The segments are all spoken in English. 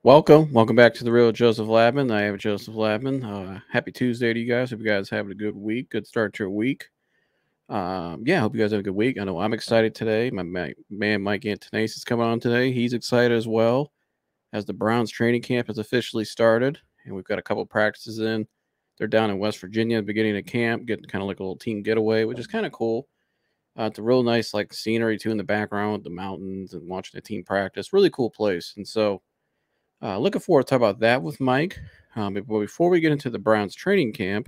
Welcome back to the real Joseph Lamtman. I am Joseph Lamtman. Happy Tuesday to you guys. Hope you guys having a good week, good start to your week. Hope you guys have a good week. I know I'm excited today. My man Mike Antonace is coming on today. He's excited as well as the Browns training camp has officially started, and we've got a couple practices in. They're down in West Virginia at the beginning of camp, getting kind of like a little team getaway, which is kind of cool. It's a real nice like scenery too in the background with the mountains and watching the team practice. Really cool place, and so. Looking forward to talk about that with Mike. But before we get into the Browns training camp,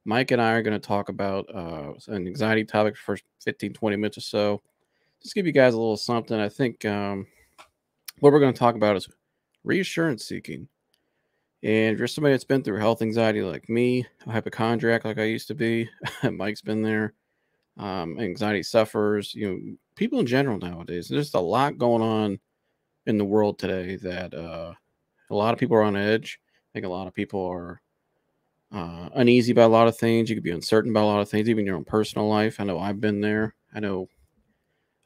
Mike and I are going to talk about an anxiety topic for 15, 20 minutes or so. Just give you guys a little something. I think what we're going to talk about is reassurance seeking. And if you're somebody that's been through health anxiety like me, a hypochondriac like I used to be, Mike's been there, anxiety sufferers, people in general nowadays, there's just a lot going on in the world today that a lot of people are on edge. I think a lot of people are uneasy about a lot of things. You could be uncertain about a lot of things, even in your own personal life. I know I've been there. I know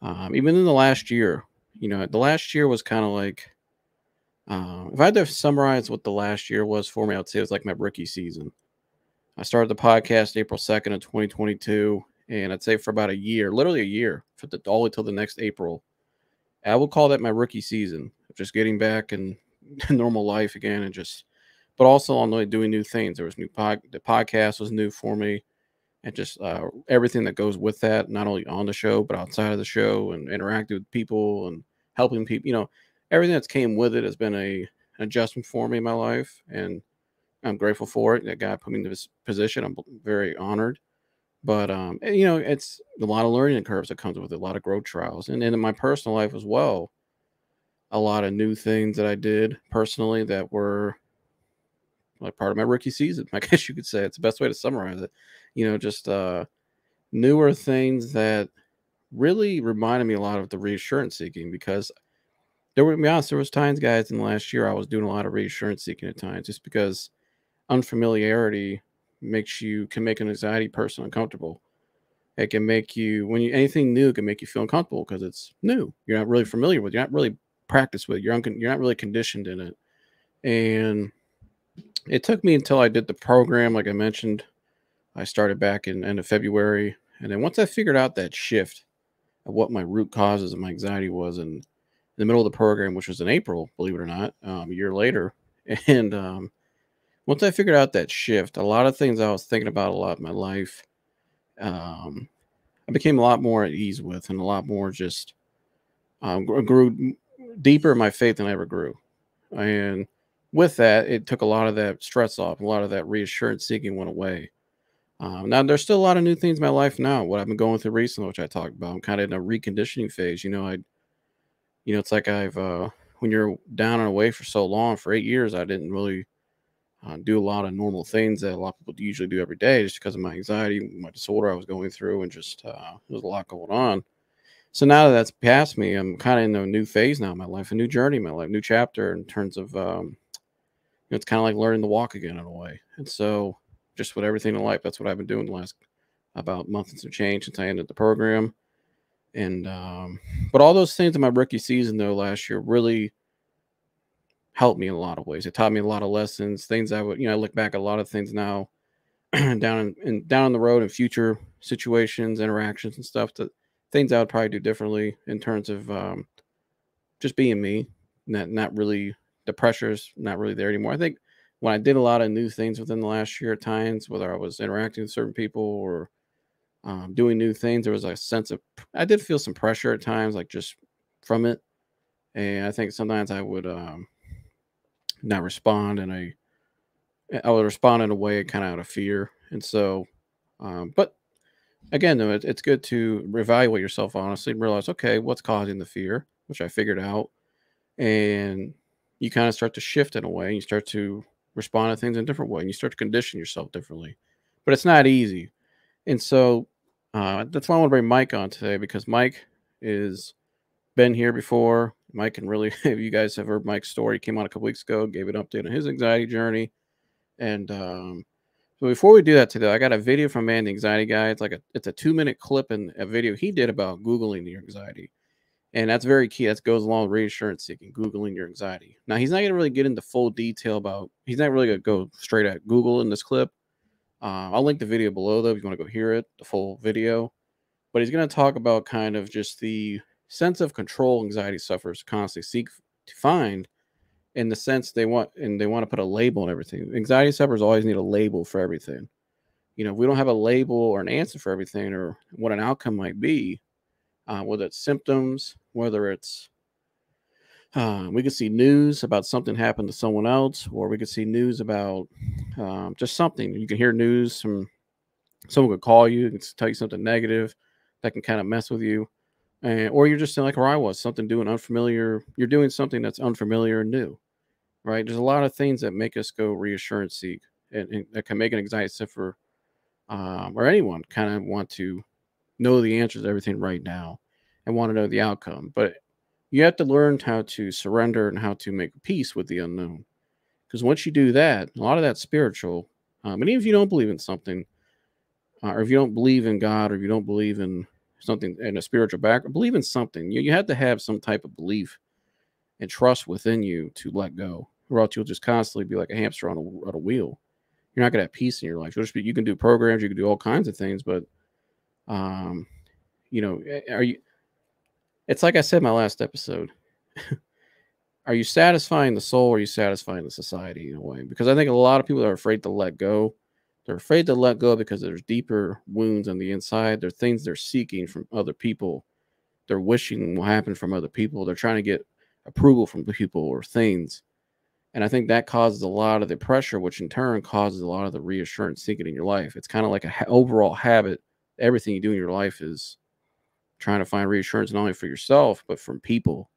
even in the last year, the last year was kind of like, if I had to summarize what the last year was for me, I would say it was like my rookie season. I started the podcast April 2nd of 2022, and I'd say for about a year, literally a year, all the way till the next April, I would call that my rookie season, just getting back in normal life again, but also on doing new things. There was the podcast was new for me, and just everything that goes with that, not only on the show but outside of the show, and interacting with people and helping people. Everything that's came with it has been an adjustment for me in my life, and I'm grateful for it. That God put me in this position. I'm very honored. But it's a lot of learning curves that comes with it, a lot of growth trials, and in my personal life as well, a lot of new things that I did personally that were like part of my rookie season. I guess you could say it's the best way to summarize it. Just newer things that really reminded me a lot of the reassurance seeking, because to be honest, there was times, guys, in the last year I was doing a lot of reassurance seeking at times, just because unfamiliarity can make an anxiety person uncomfortable. It can make you, anything new can make you feel uncomfortable because it's new. You're not really familiar with. You're not really practiced with. You're not really conditioned in it. And it took me until I did the program, like I mentioned. I started back in end of February, and then once I figured out that shift of what my root causes of my anxiety was in the middle of the program, which was in April, believe it or not, a year later, and once I figured out that shift, a lot of things I was thinking about a lot in my life, I became a lot more at ease with, and a lot more just grew deeper in my faith than I ever grew. And with that, it took a lot of that stress off, a lot of that reassurance seeking went away. Now, there's still a lot of new things in my life now. What I've been going through recently, which I talked about, I'm kind of in a reconditioning phase. It's like when you're down and away for so long, for 8 years, I didn't really do a lot of normal things that a lot of people usually do every day, just because of my anxiety, my disorder I was going through, and just there's a lot going on. So now that that's past me, I'm kind of in a new phase now in my life, a new journey in my life, new chapter in terms of it's kind of like learning to walk again in a way. And so just with everything in life, that's what I've been doing the last about month and some change since I ended the program. And but all those things in my rookie season though last year really helped me in a lot of ways. It taught me a lot of lessons, things I would, I look back at a lot of things now down the road in future situations, interactions and stuff, that things I would probably do differently in terms of just being me. Not really, the pressure's not really there anymore. I think when I did a lot of new things within the last year at times, whether I was interacting with certain people or doing new things, there was a sense of, I did feel some pressure at times, like just from it. And I think sometimes I would not respond I would respond in a way kind of out of fear. And so, but again, though, it's good to reevaluate yourself honestly and realize, okay, what's causing the fear, which I figured out. And you kind of start to shift in a way. And you start to respond to things in a different way. And you start to condition yourself differently. But it's not easy. And so that's why I want to bring Mike on today, because Mike is been here before. Mike can really, if you guys have heard Mike's story, he came on a couple weeks ago, gave an update on his anxiety journey. And so before we do that today, I got a video from Man the Anxiety Guy. It's a 2-minute clip in a video he did about Googling the anxiety. And that's very key. That goes along with reassurance seeking, Googling your anxiety. Now, he's not going to really get into full detail about, he's not really going to go straight at Google in this clip. I'll link the video below, though, if you want to go hear it, the full video. But he's going to talk about kind of just the sense of control anxiety sufferers constantly seek to find, in the sense they want to put a label on everything. Anxiety sufferers always need a label for everything. You know, if we don't have a label or an answer for everything or what an outcome might be, whether it's symptoms, whether it's we could see news about something happened to someone else, or we could see news about just something. You can hear news from someone could call you and tell you something negative that can kind of mess with you, or you're just like where I was, something doing unfamiliar. You're doing something that's unfamiliar and new, right? There's a lot of things that make us go reassurance seek, and that can make an anxiety sufferer or anyone kind of want to know the answers to everything right now and want to know the outcome. But you have to learn how to surrender and how to make peace with the unknown. Because once you do that, a lot of that's spiritual. And even if you don't believe in something, or if you don't believe in God, or if you don't believe in something in a spiritual background, believe in something. You have to have some type of belief and trust within you to let go, or else you'll just constantly be like a hamster on a wheel. You're not going to have peace in your life. You can do programs, you can do all kinds of things, but you know, are you? It's like I said in my last episode. Are you satisfying the soul, or are you satisfying the society in a way? Because I think a lot of people are afraid to let go. They're afraid to let go because there's deeper wounds on the inside. There are things they're seeking from other people. They're wishing will happen from other people. They're trying to get approval from people or things. And I think that causes a lot of the pressure, which in turn causes a lot of the reassurance seeking in your life. It's kind of like an overall habit. Everything you do in your life is trying to find reassurance not only for yourself, but from people.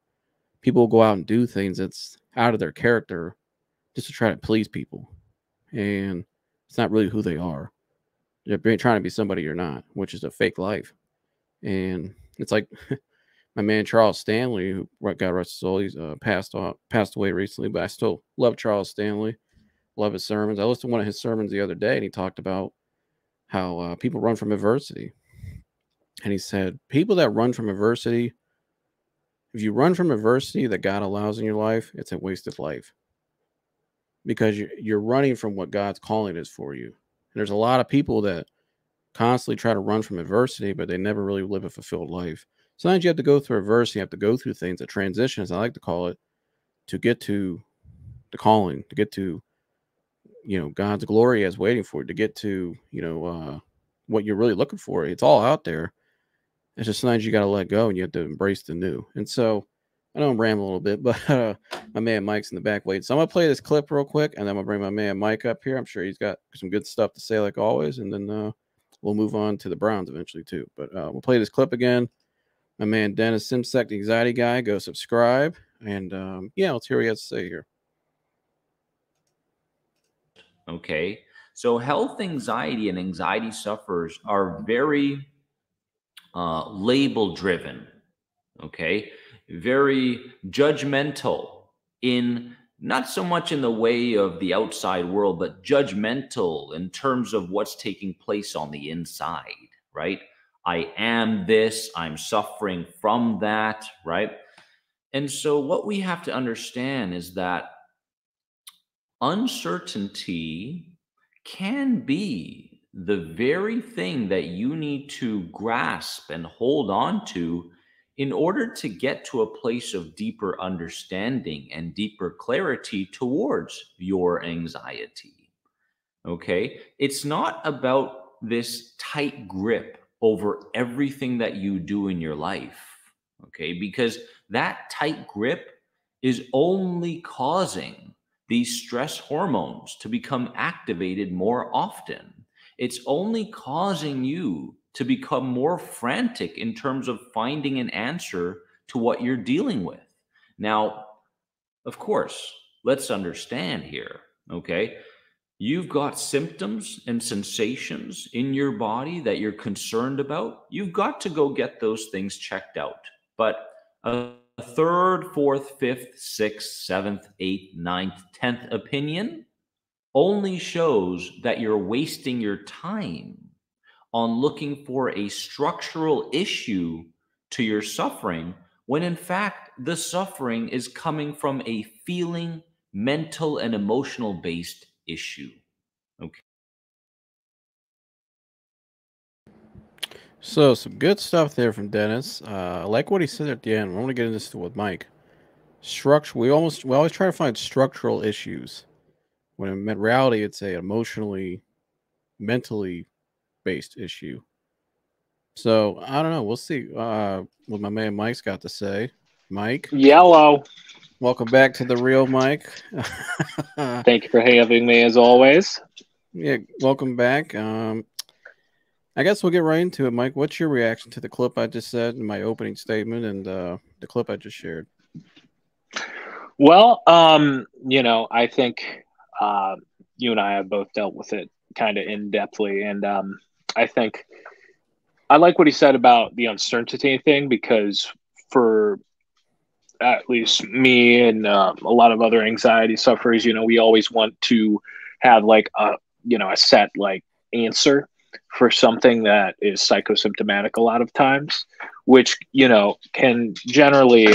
People will go out and do things that's out of their character just to try to please people. And it's not really who they are. They're trying to be somebody you're not, which is a fake life. And it's like my man Charles Stanley, who God rest his soul, he's passed away recently, but I still love Charles Stanley. Love his sermons. I listened to one of his sermons the other day, and he talked about how people run from adversity. And he said, people that run from adversity, if you run from adversity that God allows in your life, it's a wasted life, because you're running from what God's calling is for you. And there's a lot of people that constantly try to run from adversity, but they never really live a fulfilled life. Sometimes you have to go through adversity, you have to go through things, a transition, as I like to call it, to get to the calling, to get to, God's glory as waiting for you, to get to, what you're really looking for. It's all out there. It's just sometimes you got to let go and you have to embrace the new. And so I know I'm rambling a little bit, but my man Mike's in the back waiting. So I'm going to play this clip real quick, and then I'm going to bring my man Mike up here. I'm sure he's got some good stuff to say like always. And then we'll move on to the Browns eventually too. But we'll play this clip again. My man Dennis Simsek, the anxiety guy, go subscribe. And let's hear what he has to say here. Okay. So health anxiety and anxiety sufferers are very label driven. Okay. Very judgmental, in not so much in the way of the outside world, but judgmental in terms of what's taking place on the inside, right? I am this, I'm suffering from that, right? And so what we have to understand is that uncertainty can be the very thing that you need to grasp and hold on to in order to get to a place of deeper understanding and deeper clarity towards your anxiety. Okay. It's not about this tight grip over everything that you do in your life. Okay. Because that tight grip is only causing these stress hormones to become activated more often. It's only causing you to become more frantic in terms of finding an answer to what you're dealing with. Now, of course, let's understand here. Okay. You've got symptoms and sensations in your body that you're concerned about. You've got to go get those things checked out. But a third, fourth, fifth, sixth, seventh, eighth, ninth, 10th opinion only shows that you're wasting your time on looking for a structural issue to your suffering when in fact the suffering is coming from a feeling, mental, and emotional based issue. Okay. So some good stuff there from Dennis. I like what he said at the end. We're going to get into this with Mike. Structure. We always try to find structural issues when in reality it's a emotionally, mentally based issue. So I don't know. We'll see what my man Mike's got to say. Mike, Yellow. welcome back to the real Mike. Thank you for having me as always. Yeah, welcome back. I guess we'll get right into it, Mike. What's your reaction to the clip I just said in my opening statement and the clip I just shared? Well, I think you and I have both dealt with it kind of in depthly, and I think I like what he said about the uncertainty thing because for at least me and a lot of other anxiety sufferers, we always want to have like a set like answer for something that is psychosymptomatic a lot of times, which can generally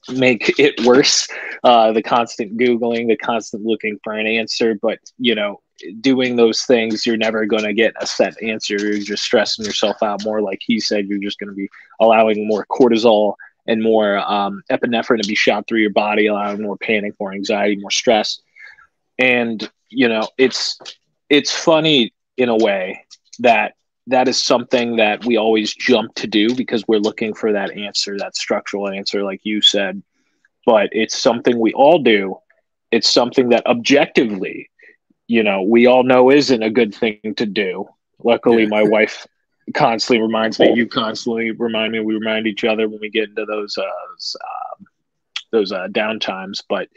make it worse. The constant Googling, the constant looking for an answer, but doing those things, you're never going to get a set answer. You're just stressing yourself out more. Like he said, you're just going to be allowing more cortisol and more epinephrine to be shot through your body, allowing more panic, more anxiety, more stress. And it's funny in a way that is something that we always jump to do because we're looking for that answer, that structural answer, like you said. But it's something we all do. It's something that objectively, we all know isn't a good thing to do. Luckily, my wife constantly reminds me. You constantly remind me. We remind each other when we get into those down times. But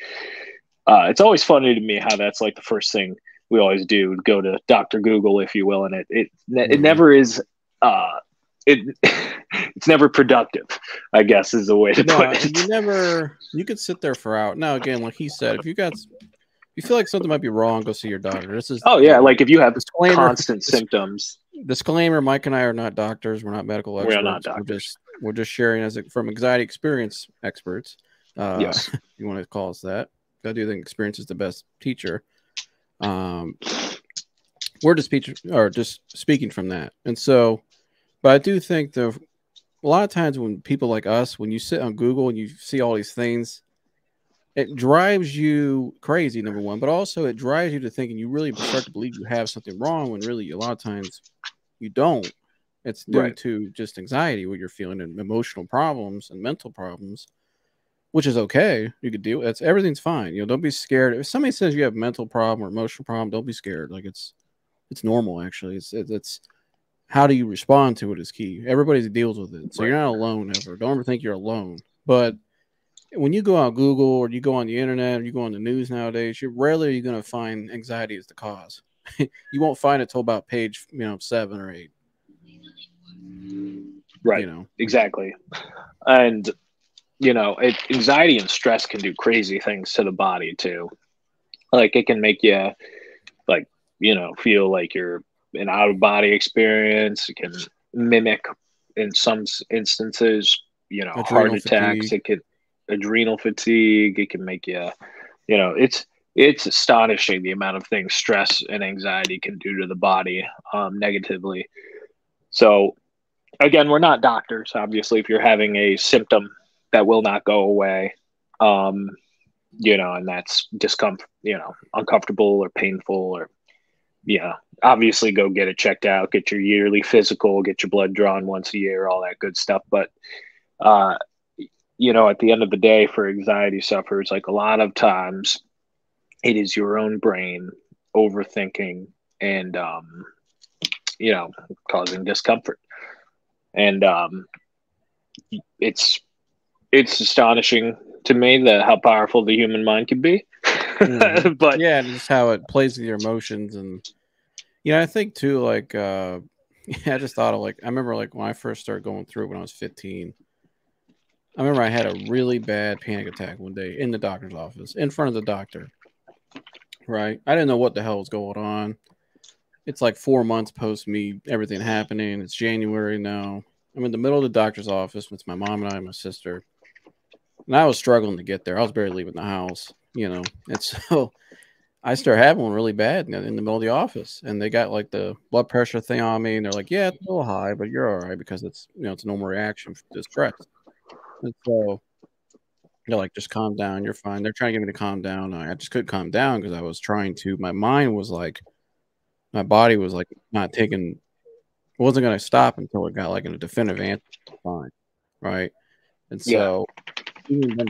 it's always funny to me how that's like the first thing we always do, go to Dr. Google, if you will, and it never is. It's never productive, I guess, is the way to put it. You could sit there for hours. Now, again, like he said, if you feel like something might be wrong, go see your doctor. This is like if you have constant symptoms. Disclaimer: Mike and I are not doctors. We're not medical experts. We're not doctors. We're just sharing from anxiety experience experts. Yes, you want to call us that? I do think experience is the best teacher. We're just speaking from that, and so. But I do think a lot of times when people like us, when you sit on Google and you see all these things, it drives you crazy, number one, but also it drives you to thinking you really start to believe you have something wrong when really a lot of times you don't. It's due to just anxiety, what you're feeling, and emotional problems and mental problems, which is okay. You could deal with it. Everything's fine. Don't be scared. If somebody says you have a mental problem or emotional problem, don't be scared. Like it's normal, actually. It's how do you respond to it is key. Everybody deals with it. So you're not alone ever. Don't ever think you're alone. But when you go on Google or you go on the internet or you go on the news nowadays, you're rarely going to find anxiety as the cause. You won't find it till about page, 7 or 8. Right. Exactly. And, anxiety and stress can do crazy things to the body too. Like it can make you feel like you're an out of body experience. It can mimic in some instances, heart attacks. It can adrenal fatigue. It can make you, it's astonishing the amount of things stress and anxiety can do to the body negatively. So again, we're not doctors. Obviously, if you're having a symptom that will not go away, and that's discomfort, uncomfortable or painful or, obviously go get it checked out, get your yearly physical, get your blood drawn once a year, all that good stuff. But, at the end of the day for anxiety sufferers, like a lot of times it is your own brain overthinking and, causing discomfort. And it's astonishing to me how powerful the human mind can be. Mm-hmm. But yeah, just how it plays with your emotions. And I think too, like I just thought of I remember when I first started going through it when I was 15. I remember I had a really bad panic attack one day in the doctor's office in front of the doctor. Right, I didn't know what the hell was going on. It's like 4 months post me everything happening. It's January now. I'm in the middle of the doctor's office with my mom and I and my sister. And I was struggling to get there. I was barely leaving the house, you know. And so I start having one really bad in the middle of the office. And they got like the blood pressure thing on me. And they're like, yeah, it's a little high, but you're all right because it's, you know, it's a normal reaction to stress. And so they're like, just calm down. You're fine. They're trying to get me to calm down. I just couldn't calm down because I was trying to. My mind was like, my body was like not taking, wasn't going to stop until it got like in a definitive answer. Fine. Right. And so even then,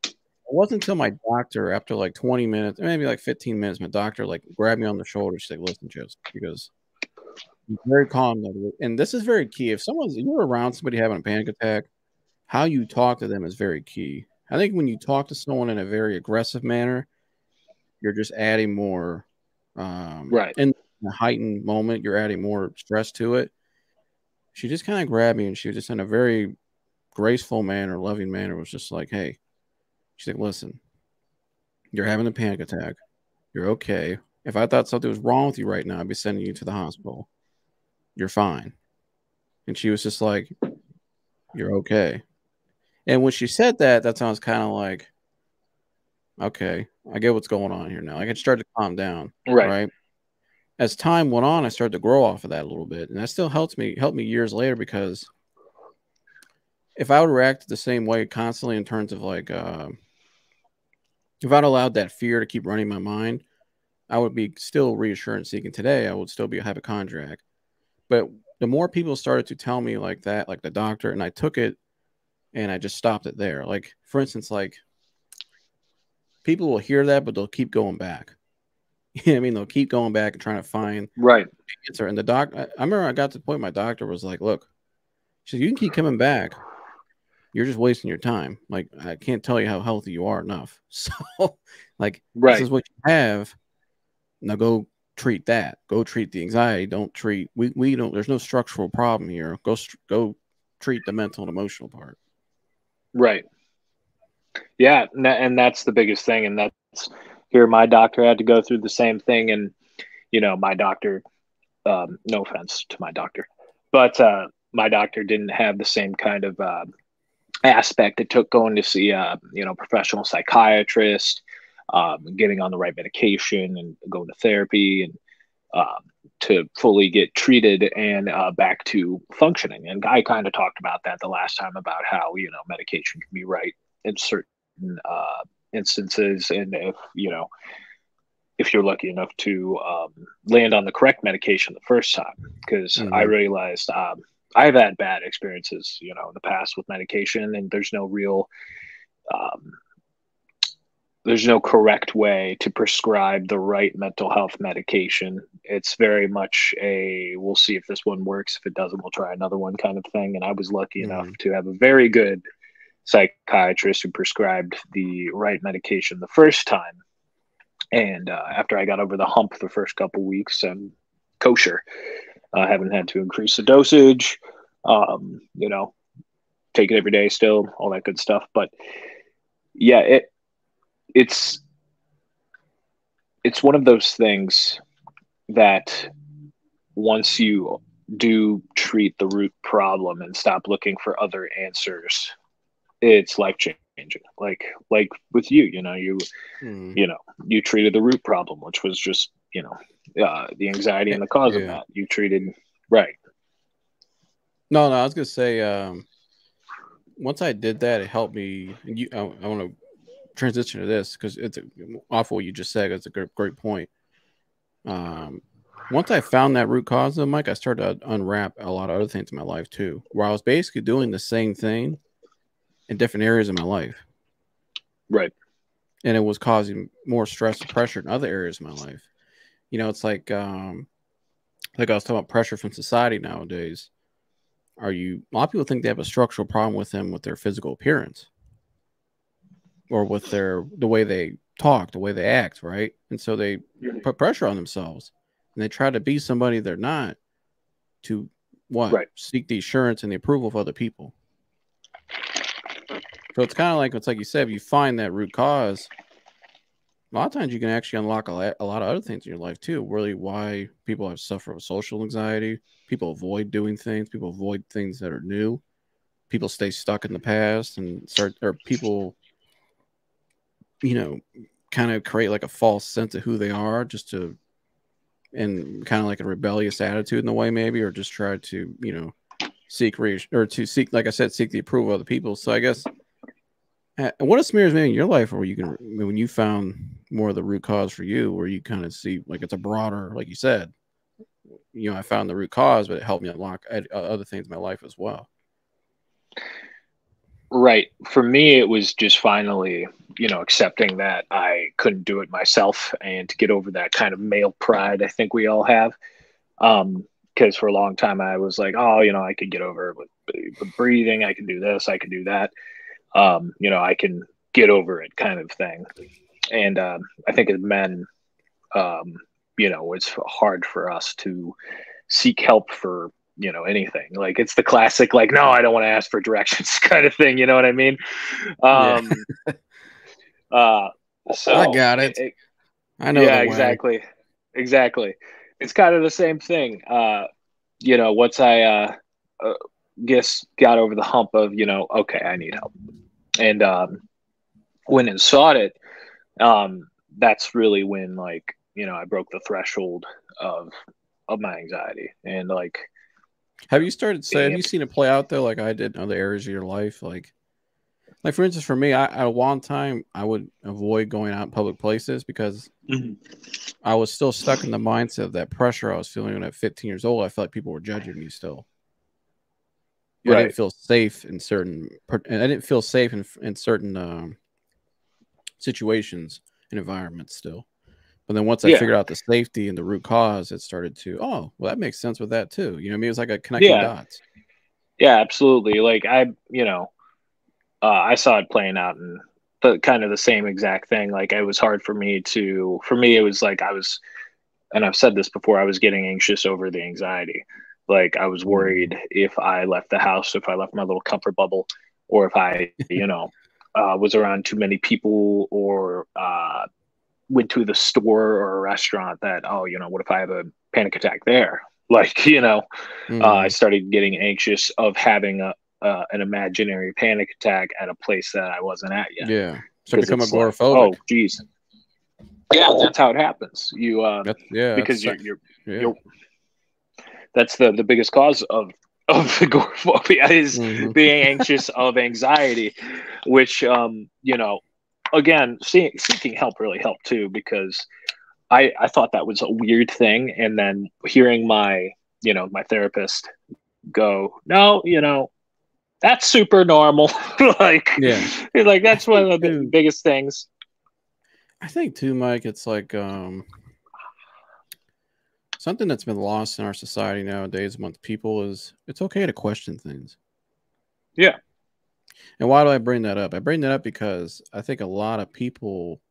it wasn't until my doctor, after like 20 minutes, maybe like 15 minutes, my doctor like grabbed me on the shoulder. She's like, listen, Joseph, because I'm very calm. And this is very key. If you're around somebody having a panic attack, how you talk to them is very key. I think when you talk to someone in a very aggressive manner, you're just adding more, in a heightened moment, you're adding more stress to it. She just kind of grabbed me and she was just in a very graceful manner, loving manner, was just like, hey, she's like, listen, you're having a panic attack. You're okay. If I thought something was wrong with you right now, I'd be sending you to the hospital. You're fine. And she was just like, you're okay. And when she said that, that sounds kind of like, okay, I get what's going on here now. Like, I started to calm down, right? As time went on, I started to grow off of that a little bit, and that still helped me years later, because if I would react the same way constantly in terms of like, if I'd allowed that fear to keep running my mind, I would be still reassurance seeking today. I would still be a hypochondriac. But the more people started to tell me like that, like the doctor, and I took it and I just stopped it there. Like, for instance, like, people will hear that, but they'll keep going back. You know what I mean? They'll keep going back and trying to find the answer. And I remember I got to the point my doctor was like, look, she said, you can keep coming back. You're just wasting your time. Like, I can't tell you how healthy you are enough. So, like, this is what you have. Now go treat that. Go treat the anxiety. Don't treat, we don't, there's no structural problem here. Go treat the mental and emotional part. Right. Yeah. And that's the biggest thing. And that's here. My doctor had to go through the same thing. And, you know, my doctor, no offense to my doctor, but my doctor didn't have the same kind of aspect it took going to see you know, professional psychiatrist, getting on the right medication and going to therapy, and to fully get treated and back to functioning. And I kind of talked about that the last time, about how, you know, medication can be right in certain instances, and if, you know, if you're lucky enough to land on the correct medication the first time. Because I realized I've had bad experiences, you know, in the past with medication, and there's no real, there's no correct way to prescribe the right mental health medication. It's very much a, we'll see if this one works. If it doesn't, we'll try another one kind of thing. And I was lucky enough to have a very good psychiatrist who prescribed the right medication the first time. And after I got over the hump the first couple weeks, I'm kosher. I haven't had to increase the dosage, you know, take it every day still, all that good stuff. But yeah, it's one of those things that once you do treat the root problem and stop looking for other answers, it's life changing. Like with you, you know, you know, you treated the root problem, which was just, you know, the anxiety and the cause of that. You treated right. No, I was gonna say, once I did that, it helped me. And I want to transition to this because it's awful what you just said. It's a great point. Once I found that root cause of Mike, I started to unwrap a lot of other things in my life too, where I was basically doing the same thing in different areas of my life. Right. And it was causing more stress and pressure in other areas of my life. You know, it's like I was talking about pressure from society nowadays. A lot of people think they have a structural problem with them with their physical appearance or with the way they talk, the way they act, right? And so they put pressure on themselves and they try to be somebody they're not to seek the assurance and the approval of other people. So it's kind of like, it's like you said, if you find that root cause, a lot of times you can actually unlock a lot of other things in your life too. Really, why people have suffered with social anxiety. People avoid doing things. People avoid things that are new. People stay stuck in the past and people, kind of create like a false sense of who they are just to, and kind of like a rebellious attitude in a way, maybe, or just try to, seek like I said, seek the approval of other people. So I guess, what are smears maybe in your life where when you found more of the root cause for you, where you kind of see like it's a broader, like you said, I found the root cause, but it helped me unlock other things in my life as well. Right. For me, it was just finally, accepting that I couldn't do it myself and to get over that kind of male pride I think we all have. Because for a long time I was like, oh, I could get over it with breathing. I can do this. I can do that. I can get over it kind of thing. And I think as men, it's hard for us to seek help for anything. Like it's the classic like, no, I don't want to ask for directions kind of thing, you know what I mean? So I got it. I know. Yeah, exactly. It's kind of the same thing. Once I guess got over the hump of okay, I need help, and went and sought it. That's really when I broke the threshold of my anxiety. And have you seen it play out though, like I did in other areas of your life? Like for instance, for me, at one time I would avoid going out in public places because I was still stuck in the mindset of that pressure I was feeling when at 15 years old. I felt like people were judging me still. I didn't feel safe in certain situations and environments still. But then once I figured out the safety and the root cause, it started to, oh, well, that makes sense with that too. You know what I mean? It was like a connecting dots. Yeah, absolutely. Like I saw it playing out in the kind of the same exact thing. Like it was hard for me, it was like and I've said this before, I was getting anxious over the anxiety. Like I was worried if I left the house, if I left my little comfort bubble, or if I, was around too many people, or went to the store or a restaurant that, what if I have a panic attack there? I started getting anxious of having an imaginary panic attack at a place that I wasn't at yet. Yeah. So become agoraphobic. Oh, geez. Yeah, that's how it happens. Because you're that's the biggest cause of agoraphobia is being anxious of anxiety, which, again, seeking help really helped too, because I thought that was a weird thing. And then hearing my therapist go, no, that's super normal. That's one of the biggest things. I think too, Mike, it's like something that's been lost in our society nowadays amongst people is it's okay to question things. Yeah. And why do I bring that up? I bring that up because I think a lot of people,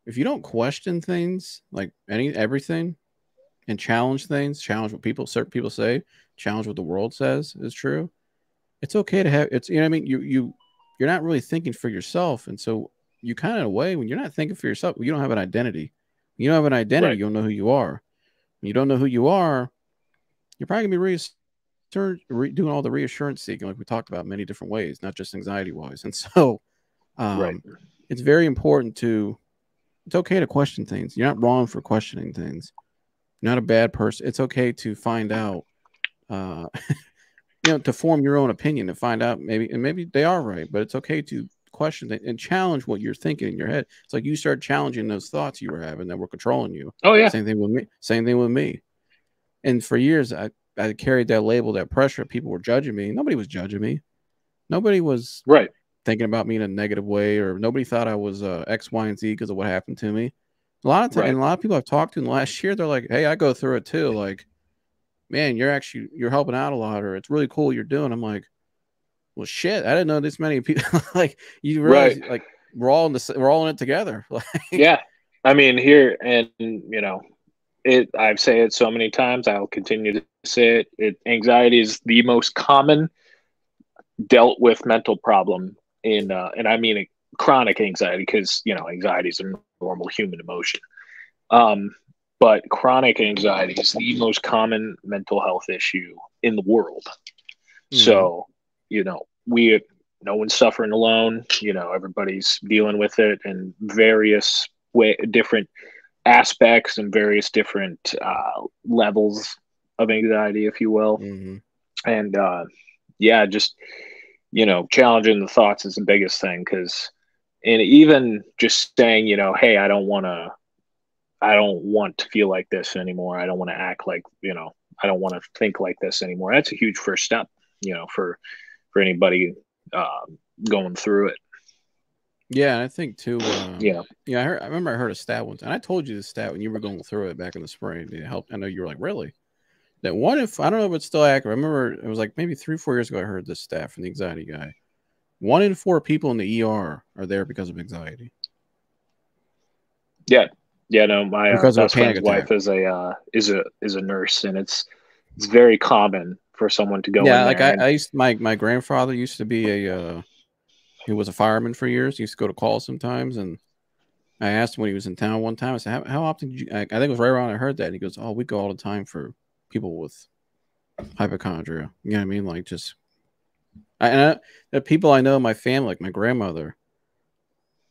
if you don't question things, like everything, and challenge things, challenge what certain people say, challenge what the world says is true, it's okay to have, it's, I mean, you're not really thinking for yourself. And so you kind of, in a way, when you're not thinking for yourself, you don't have an identity. You don't have an identity, right. You don't know who you are. When you don't know who you are, you're probably going to be doing all the reassurance seeking, like we talked about, many different ways, not just anxiety-wise. And so it's very important it's okay to question things. You're not wrong for questioning things. You're not a bad person. It's okay to find out, to form your own opinion, to find out maybe they are right, but it's okay to question it and challenge what you're thinking in your head. It's like you start challenging those thoughts you were having that were controlling you. Oh yeah. Same thing with me. And for years I carried that label, that pressure. People were judging me. Nobody was judging me. Nobody was thinking about me in a negative way, or nobody thought I was X, Y, and Z because of what happened to me. A lot of times, and a lot of people I've talked to in the last year, they're like, hey, I go through it too. Like, man, you're helping out a lot, or it's really cool what you're doing. I'm like, well, shit, I didn't know this many people. Like, you realize, like, we're all in it together. Like, yeah, I mean, here, and I've said it so many times, I'll continue to say it. Anxiety is the most common dealt with mental problem and I mean chronic anxiety, because anxiety is a normal human emotion. But chronic anxiety is the most common mental health issue in the world. So, no one's suffering alone. Everybody's dealing with it in various different aspects and various different levels of anxiety, if you will. And just challenging the thoughts is the biggest thing, and even just saying, hey, I don't want to feel like this anymore. I don't want to act like, I don't want to think like this anymore. That's a huge first step, for anybody going through it. Yeah, I think too. I remember I heard a stat once, and I told you this stat when you were going through it back in the spring. It helped. I know you were like, really? That I don't know if it's still accurate. I remember it was like maybe 3 or 4 years ago. I heard this stat from the anxiety guy. 1 in 4 people in the ER are there because of anxiety. Yeah. No, my best friend's wife is a nurse, and it's very common for someone to go in there. Yeah, like my grandfather used to be he was a fireman for years. He used to go to call sometimes, and I asked him when he was in town one time. I said, "How often did you?" I think it was right around I heard that, and he goes, "Oh, we go all the time for people with hypochondria." You know what I mean? Like the people I know in my family, like my grandmother,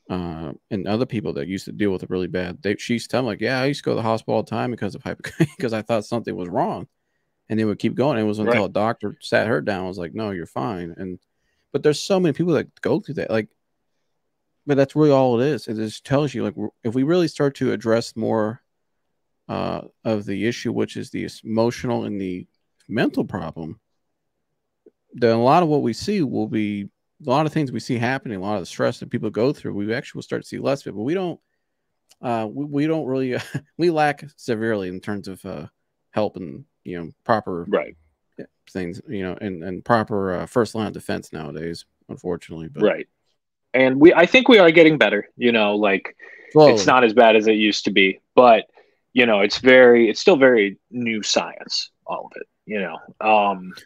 and other people that used to deal with it really bad. She used to tell me, like, yeah, I used to go to the hospital all the time because of because I thought something was wrong, and they would keep going. It was until a doctor sat her down and was like, no, you're fine. But there's so many people that go through that, like, but that's really all it is. It just tells you, like, if we really start to address more of the issue, which is the emotional and the mental problem, then a lot of what we see will be a lot of things we see happening, a lot of the stress that people go through. We actually will start to see less of it, but we don't really we lack severely in terms of help and proper things, and proper first line of defense nowadays, unfortunately. But and I think we are getting better. Like slowly. It's not as bad as it used to be, but it's still very new science, all of it.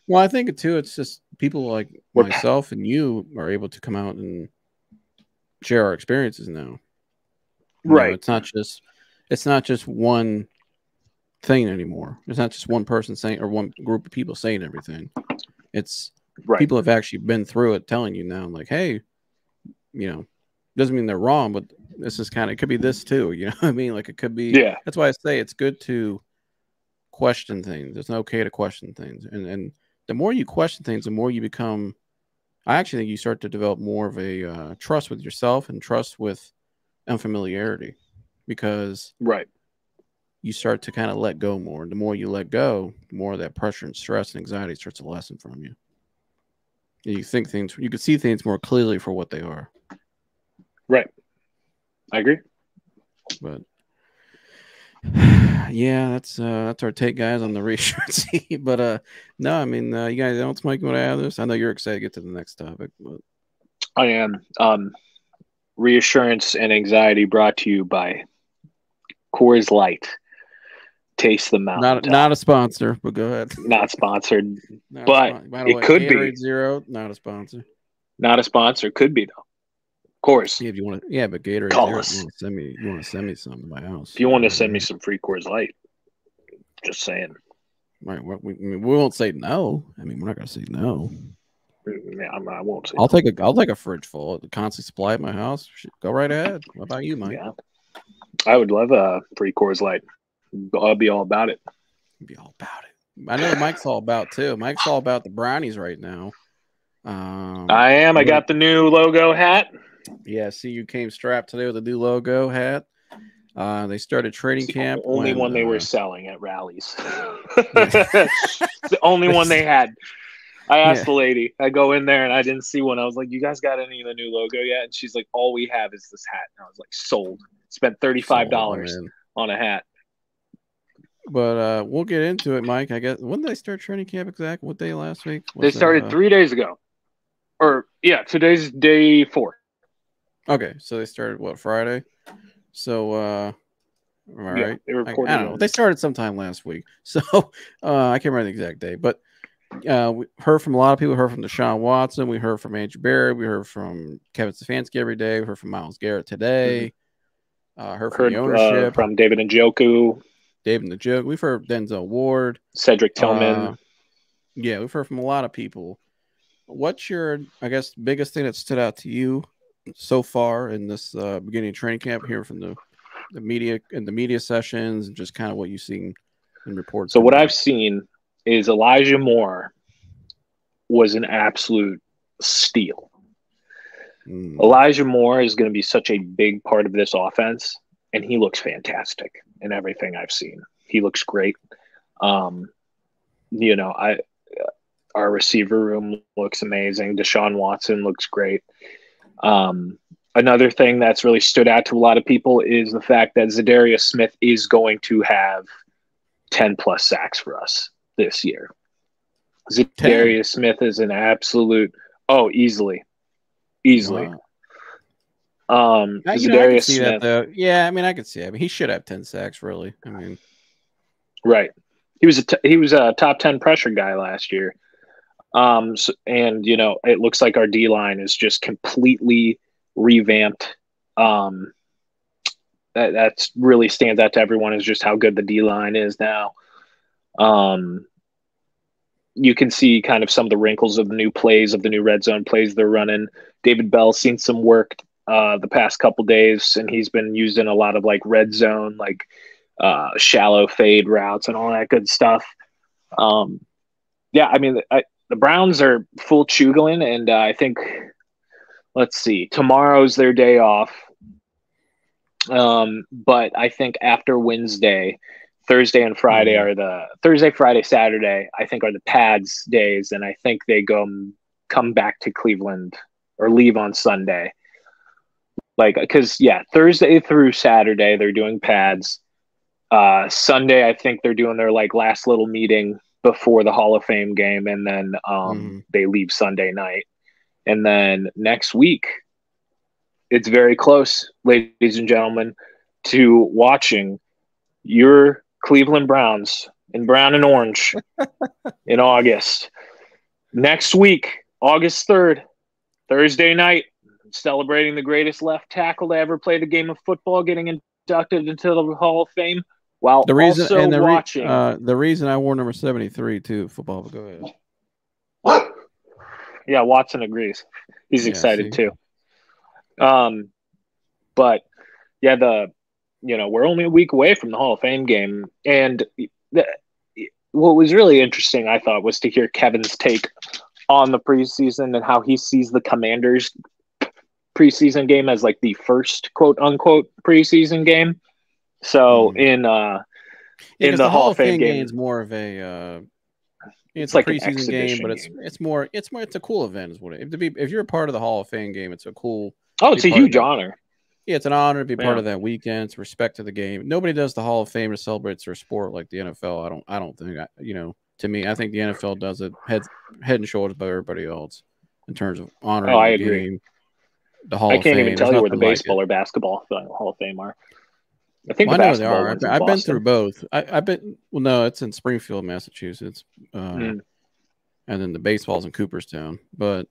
Well, I think too, it's just people like myself and you are able to come out and share our experiences now. It's not just one thing anymore. It's not just one person saying, or one group of people saying everything. It's people have actually been through it, telling you now, like, hey, doesn't mean they're wrong, but this is it could be this too. You know what I mean? Like, it could be. Yeah. That's why I say it's good to question things. It's okay to question things, and the more you question things, the more you become. I actually think you start to develop more of a trust with yourself and trust with unfamiliarity, because you start to kind of let go more. And the more you let go, the more of that pressure and stress and anxiety starts to lessen from you. And you think things, you can see things more clearly for what they are. Right. I agree. But yeah, that's our take, guys, on the reassurance. But no, I mean, you guys else, Mike, want to add this? I know you're excited to get to the next topic. But I am. Reassurance and anxiety brought to you by Coors Light. Taste the mountain. Not a sponsor, but go ahead. Not sponsored, but it could Gatorade be. Zero, not a sponsor. Not a sponsor, could be though. Of course. Yeah, if you want to, but Gatorade Zero, you want to send me some to my house. If you want to send me some free Coors Light, just saying. Right, we won't say no. I mean, we're not going to say no. Yeah, I won't say. I'll take a fridge full of the constant supply at my house. Go right ahead. What about you, Mike? Yeah, I would love a free Coors Light. I'll be all about it. Be all about it. I know Mike's all about too. Mike's all about the brownies right now. I am. I got the new logo hat. Yeah, see, you came strapped today with a new logo hat. They started training camp. The only one they were selling at rallies. The only one they had. I asked the lady. I go in there and I didn't see one. I was like, "You guys got any of the new logo yet?" And she's like, "All we have is this hat." And I was like, "Sold." Spent $35 on a hat. But we'll get into it, Mike. I guess when did they start training camp exactly? What day last week? They started 3 days ago. Today's day 4. Okay, so they started what, Friday? So all right. They recorded. I don't know. They started sometime last week. So I can't remember the exact day, but we heard from a lot of people. We heard from Deshaun Watson. We heard from Andrew Barrett. We heard from Kevin Stefanski every day. We heard from Myles Garrett today. Heard from the ownership, from David Njoku, David Njoku. We've heard Denzel Ward, Cedric Tillman. Yeah, we've heard from a lot of people. What's your, I guess, biggest thing that stood out to you so far in this beginning of training camp, here from the media and the media sessions, and just kind of what you've seen in reports? So what I've seen is Elijah Moore was an absolute steal. Elijah Moore is going to be such a big part of this offense, and he looks fantastic in everything I've seen. He looks great. You know, our receiver room looks amazing. Deshaun Watson looks great. Another thing that's really stood out to a lot of people is the fact that Zadarius Smith is going to have 10+ sacks for us this year. Zadarius Smith is an absolute easily. Wow. Zadarius see Smith, that, though. Yeah, I mean, I could see it. I mean, he should have 10 sacks, really. I mean, right? He was a top 10 pressure guy last year. And you know, it looks like our D line is just completely revamped. That's really stands out to everyone, is just how good the D line is now. You can see kind of some of the wrinkles of the new plays, of the new red zone plays they're running. David Bell's seen some work the past couple days, and he's been using a lot of like red zone, like shallow fade routes and all that good stuff. Yeah, I mean, the Browns are full Chugolin, and I think, let's see, tomorrow's their day off. But I think after Wednesday, Thursday and Friday are the Thursday, Friday, Saturday, I think, are the pads days, and I think they come back to Cleveland or leave on Sunday. Like, because Thursday through Saturday they're doing pads. Sunday, I think they're doing their like last little meeting before the Hall of Fame game, and then they leave Sunday night. And then next week, it's very close, ladies and gentlemen, to watching your Cleveland Browns in brown and orange in August. Next week, August 3rd, Thursday night, celebrating the greatest left tackle to ever play the game of football, getting inducted into the Hall of Fame. While the reason I wore number 73 too, football. But go ahead. Yeah, Watson agrees. He's excited too. But yeah, we're only a week away from the Hall of Fame game, and what was really interesting, I thought, was to hear Kevin's take on the preseason and how he sees the Commanders' preseason game as like the first quote unquote preseason game. So in the Hall of Fame game is more of a it's like a preseason game, but it's a cool event, is what it. If you're a part of the Hall of Fame game, it's a cool. It's a huge honor. Yeah, it's an honor to be part of that weekend. It's respect to the game. Nobody does the Hall of Fame to celebrate their sport like the NFL. I don't think. To me, I think the NFL does it head and shoulders above everybody else in terms of honoring I the agree. game. The Hall of Fame. I can't even tell you where the baseball or basketball Hall of Fame are. I think the basketball one's in Boston. I've been through both. I've been. Well, no, it's in Springfield, Massachusetts, and then the baseball's in Cooperstown. But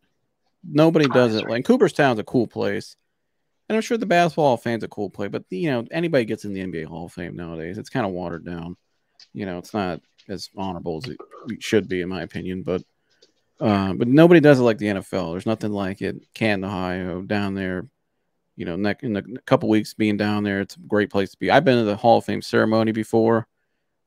nobody does it. Like, Cooperstown's a cool place, and I'm sure the basketball Hall of Fame's a cool place. But anybody gets in the NBA Hall of Fame nowadays, it's kind of watered down. It's not as honorable as it should be, in my opinion. But nobody does it like the NFL. There's nothing like it. Canton, Ohio, down there. In a couple weeks being down there, it's a great place to be. I've been to the Hall of Fame ceremony before.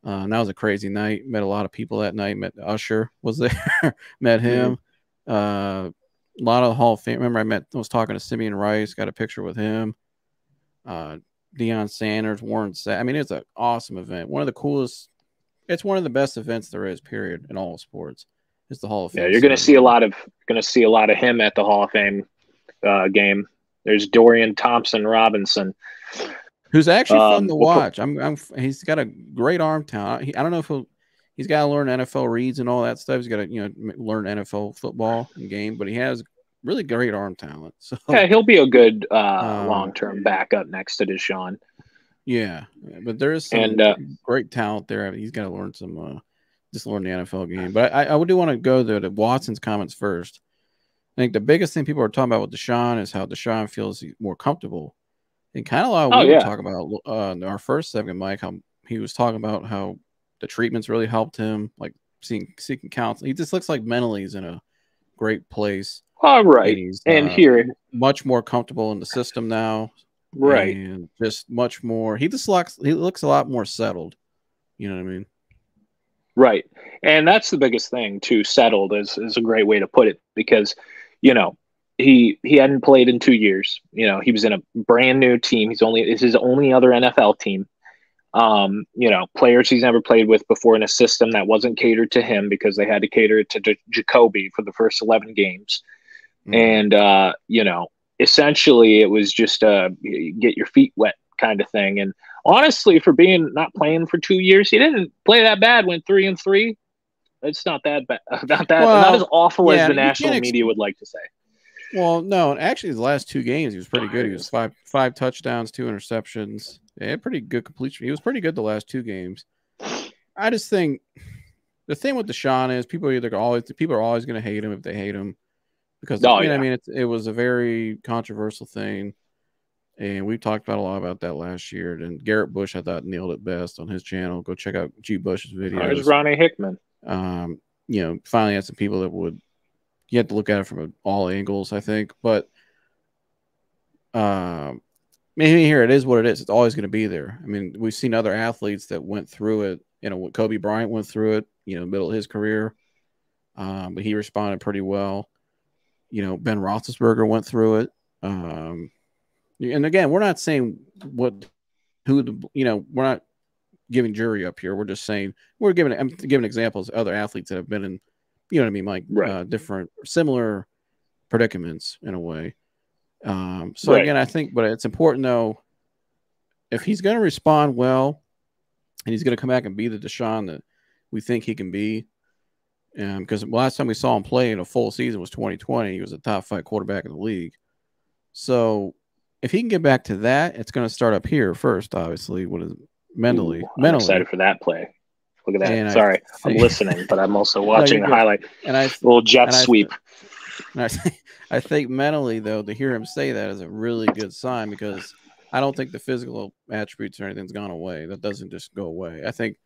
And that was a crazy night. Met a lot of people that night. Met Usher was there. Met him. A lot of the Hall of Fame. Remember, I was talking to Simeon Rice. Got a picture with him. Deion Sanders, Warren Sapp. I mean, it's an awesome event. One of the coolest. It's one of the best events there is. Period. In all sports, it's the Hall of Fame. Yeah, you're going to see a lot of him at the Hall of Fame game. There's Dorian Thompson-Robinson, who's actually fun to watch. He's got a great arm talent. I don't know if he's got to learn NFL reads and all that stuff. He's got to learn NFL football and game, but he has really great arm talent. So yeah, he'll be a good long-term backup next to Deshaun. Yeah, but there is some great talent there. He's got to learn just learn the NFL game. But I do want to go to Watson's comments first. I think the biggest thing people are talking about with Deshaun is how Deshaun feels more comfortable And kind of like we were talking about in our first segment, Mike, how he was talking about how the treatments really helped him, like seeking counseling. He just looks like mentally he's in a great place. All right. And he's much more comfortable in the system now. Right. And just much more. He looks a lot more settled. You know what I mean? Right. And that's the biggest thing, too. Settled is a great way to put it, because, you know, he hadn't played in 2 years. You know, he was in a brand new team. It's his only other NFL team. You know, players he's never played with before in a system that wasn't catered to him, because they had to cater it to Jacoby for the first 11 games. And, you know, essentially it was just get your feet wet kind of thing. And honestly, for being not playing for 2 years, he didn't play that bad. Went 3-3. It's not that bad. Not as awful as the national media would like to say. Well, no, actually, his last 2 games, he was pretty good. He was five touchdowns, 2 interceptions. Yeah, pretty good completion. He was pretty good the last 2 games. I just think the thing with Deshaun is people are always going to hate him if they hate him, because I mean, it was a very controversial thing, and we talked about a lot about that last year. And Garrett Bush, I thought, nailed it best on his channel. Go check out G. Bush's videos. There's Ronnie Hickman. You know, finally had some people that would. You have to look at it from all angles, I think. But maybe here it is what it is. It's always going to be there. I mean, we've seen other athletes that went through it. You know, Kobe Bryant went through it, you know, middle of his career. But he responded pretty well. You know, Ben Roethlisberger went through it. And again, we're not saying we're not giving jury up here. We're just saying I'm giving examples of other athletes that have been in, you know what I mean, like different, similar predicaments in a way. Again, I think, but it's important though, if he's going to respond well, and he's going to come back and be the Deshaun that we think he can be, because last time we saw him play in a full season was 2020. He was a top 5 quarterback in the league. So if he can get back to that, it's going to start up here first, obviously. Mentally. I'm excited for that play. Look at that. And sorry, I'm listening, but I'm also watching the highlight. And little jet sweep. I think mentally, though, to hear him say that is a really good sign, because I don't think the physical attributes or anything's gone away. That doesn't just go away. I think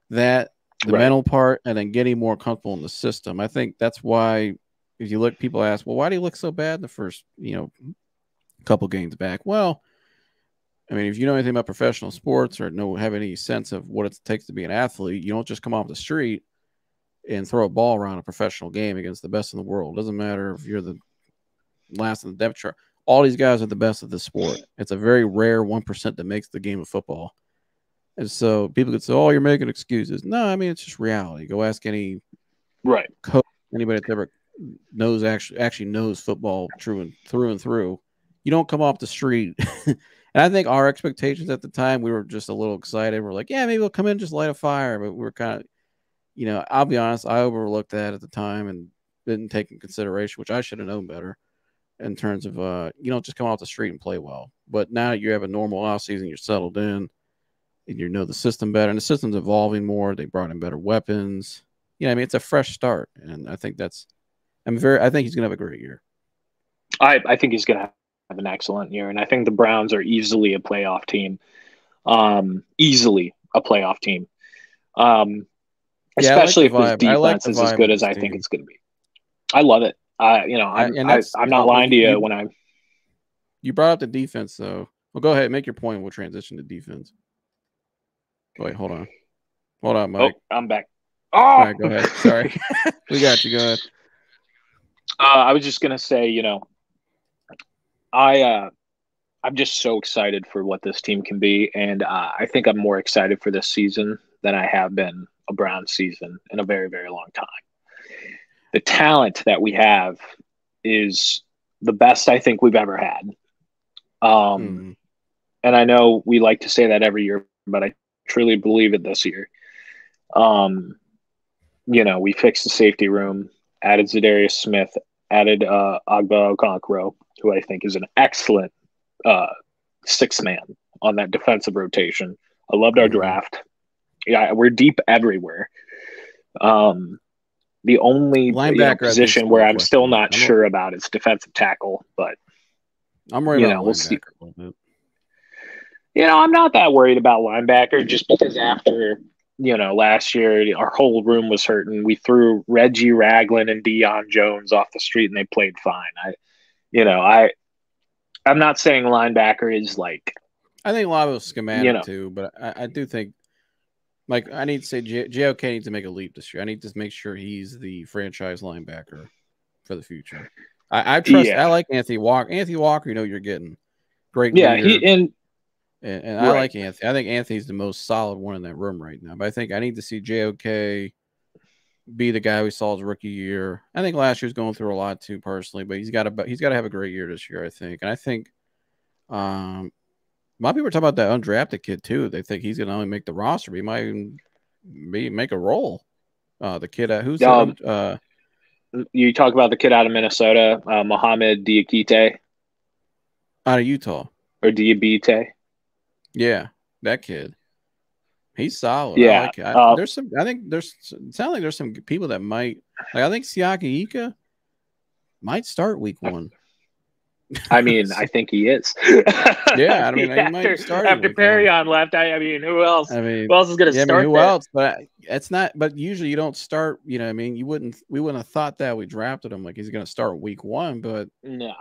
that the mental part, and then getting more comfortable in the system. I think that's why, if you look, people ask, well, why do you look so bad the first, couple games back? Well, I mean, if you know anything about professional sports or have any sense of what it takes to be an athlete, you don't just come off the street and throw a ball around a professional game against the best in the world. It doesn't matter if you're the last in the depth chart. All these guys are the best of the sport. It's a very rare 1% that makes the game of football. And so people could say, oh, you're making excuses. No, I mean, it's just reality. Go ask any coach, anybody that ever knows actually knows football through and through. You don't come off the street. And I think our expectations at the time, we were just a little excited. We're like, yeah, maybe we'll come in and just light a fire. But we were kind of, I'll be honest, I overlooked that at the time and didn't take in consideration, which I should have known better, in terms of, you don't just come off the street and play well. But now you have a normal offseason, you're settled in, and you know the system better. And the system's evolving more. They brought in better weapons. I mean, it's a fresh start. And I think I think he's going to have a great year. I think he's going to have an excellent year, and I think the Browns are easily a playoff team. Especially if this defense is as good as I think it's going to be. I love it. I'm not lying to you when you brought up the defense, though. Well, go ahead, make your point. We'll transition to defense. Wait, hold on, Mike. Oh, I'm back. All right, go ahead. Sorry, we got you. Go ahead. I was just gonna say, I'm just so excited for what this team can be, and I think I'm more excited for this season than I have been a Browns season in a very, very long time. The talent that we have is the best I think we've ever had. And I know we like to say that every year, but I truly believe it this year. We fixed the safety room, added Zadarius Smith, added Agba Okonkwo, who I think is an excellent sixth man on that defensive rotation. I loved our draft. Yeah, we're deep everywhere. The only position where I'm still not sure about is defensive tackle, but I'm worried about we'll see. I'm not that worried about linebacker just because after, last year our whole room was hurting. We threw Reggie Ragland and Deion Jones off the street and they played fine. I'm not saying linebacker is like, I think a lot of it's schematic too, but I do think, like, I need to say JOK needs to make a leap this year. I need to make sure he's the franchise linebacker for the future. I trust. I like Anthony Walker. Anthony Walker, you're getting great leader. And I like Anthony. I think Anthony's the most solid one in that room right now. But I think I need to see JOK be the guy we saw his rookie year. I think last year's going through a lot too, personally, but he's got to have a great year this year, I think. And I think a lot of people are talking about that undrafted kid too. They think he's going to only make the roster, but he might even make a role. The kid who's you talk about the kid out of Minnesota, Mohamed Diakite, out of Utah, or Diabite. Yeah, that kid. He's solid. Yeah, I like it. It sounds like there's some people that might. Like, I think Siaki Ika might start week 1. I mean, I think he is. Yeah, I mean, he might start after Perrion left. I mean, who else? Who else is going to start? Who else? But it's not. But usually you don't start. I mean, we wouldn't have thought that we drafted him like he's going to start week 1. But no,